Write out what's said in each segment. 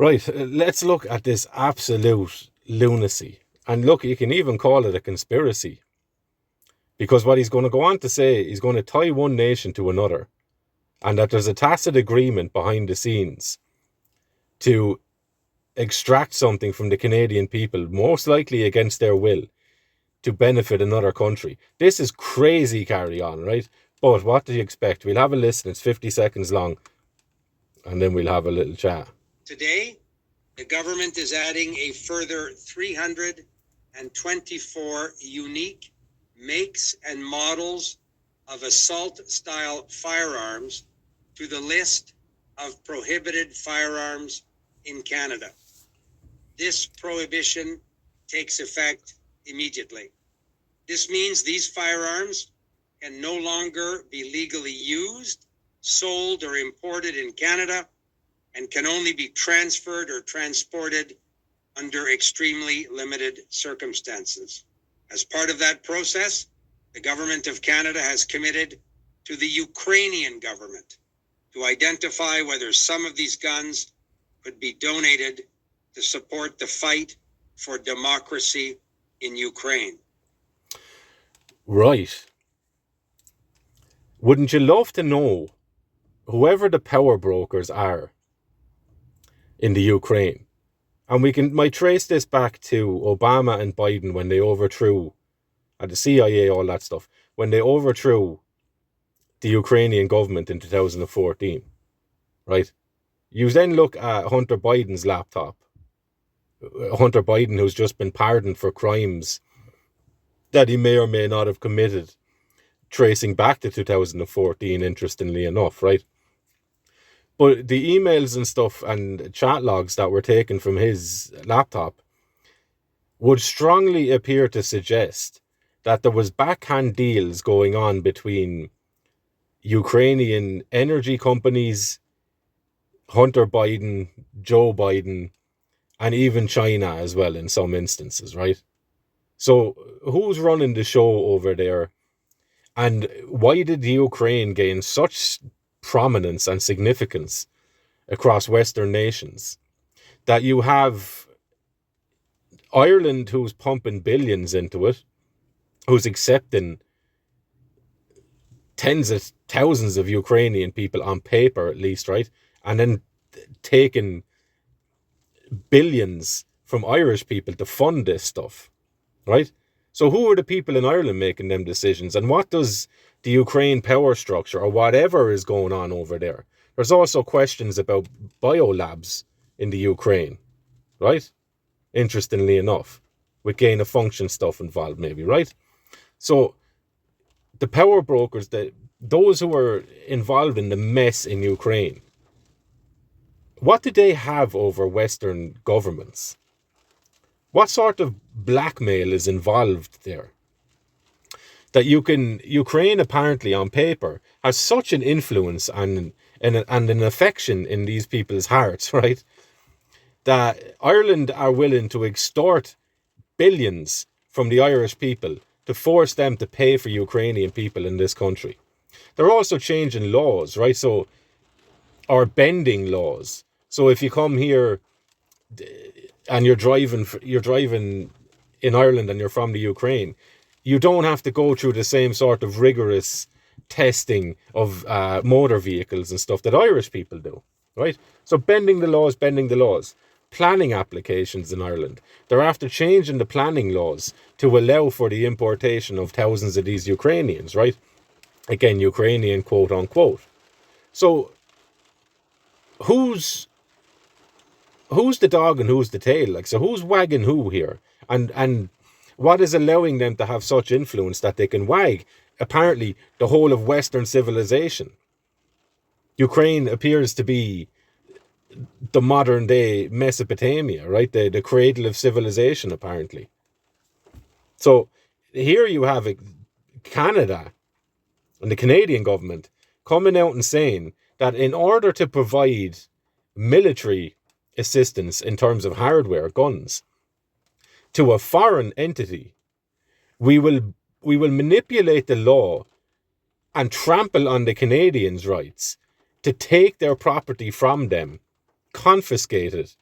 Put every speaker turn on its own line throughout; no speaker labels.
Right, let's look at this absolute lunacy. And look, you can even call it a conspiracy. Because what he's going to go on to say, he's going to tie one nation to another. And that there's a tacit agreement behind the scenes to extract something from the Canadian people, most likely against their will, to benefit another country. This is crazy carry on, right? But what do you expect? We'll have a listen. It's 50 seconds long. And then we'll have a little chat.
Today, the government is adding a further 324 unique makes and models of assault-style firearms to the list of prohibited firearms in Canada. This prohibition takes effect immediately. This means these firearms can no longer be legally used, sold, or imported in Canada, and can only be transferred or transported under extremely limited circumstances. As part of that process, the Government of Canada has committed to the Ukrainian government to identify whether some of these guns could be donated to support the fight for democracy in Ukraine.
Right. Wouldn't you love to know whoever the power brokers are in the Ukraine? And we might trace this back to Obama and Biden when they overthrew, and the CIA, all that stuff, when they overthrew the Ukrainian government in 2014, right? You then look at Hunter Biden's laptop. Hunter Biden, who's just been pardoned for crimes that he may or may not have committed, tracing back to 2014, interestingly enough, right? But the emails and stuff and chat logs that were taken from his laptop would strongly appear to suggest that there was backhand deals going on between Ukrainian energy companies, Hunter Biden, Joe Biden, and even China as well in some instances, right? So who's running the show over there? And why did Ukraine gain such prominence and significance across Western nations that you have Ireland, who's pumping billions into it, who's accepting tens of thousands of Ukrainian people on paper at least, right? And then taking billions from Irish people to fund this stuff, right? So who are the people in Ireland making them decisions? And what does the Ukraine power structure or whatever is going on over there? There's also questions about biolabs in the Ukraine, right? Interestingly enough, with gain of function stuff involved maybe, right? So the power brokers, those who are involved in the mess in Ukraine, what do they have over Western governments? What sort of blackmail is involved there? That Ukraine apparently on paper has such an influence and an affection in these people's hearts, right? That Ireland are willing to extort billions from the Irish people to force them to pay for Ukrainian people in this country. They're also changing laws, right? So, or bending laws. So if you come here and you're driving in Ireland and you're from the Ukraine, you don't have to go through the same sort of rigorous testing of motor vehicles and stuff that Irish people do, right? So bending the laws. Planning applications in Ireland, they're after changing the planning laws to allow for the importation of thousands of these Ukrainians, right? Again, Ukrainian quote unquote. So who's the dog and who's the tail? Like, so who's wagging who here? And what is allowing them to have such influence that they can wag apparently the whole of Western civilization? Ukraine appears to be the modern day Mesopotamia, right? The cradle of civilization, apparently. So here you have Canada and the Canadian government coming out and saying that in order to provide military assistance in terms of hardware, guns, to a foreign entity, we will manipulate the law and trample on the Canadians' rights to take their property from them, confiscate it,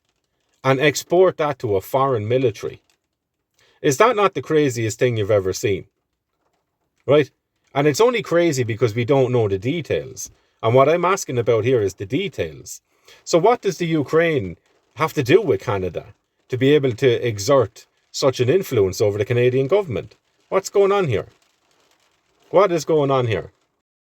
and export that to a foreign military. Is that not the craziest thing you've ever seen? Right? And it's only crazy because we don't know the details. And what I'm asking about here is the details. So what does the Ukraine have to do with Canada to be able to exert such an influence over the Canadian government? What's going on here? What is going on here?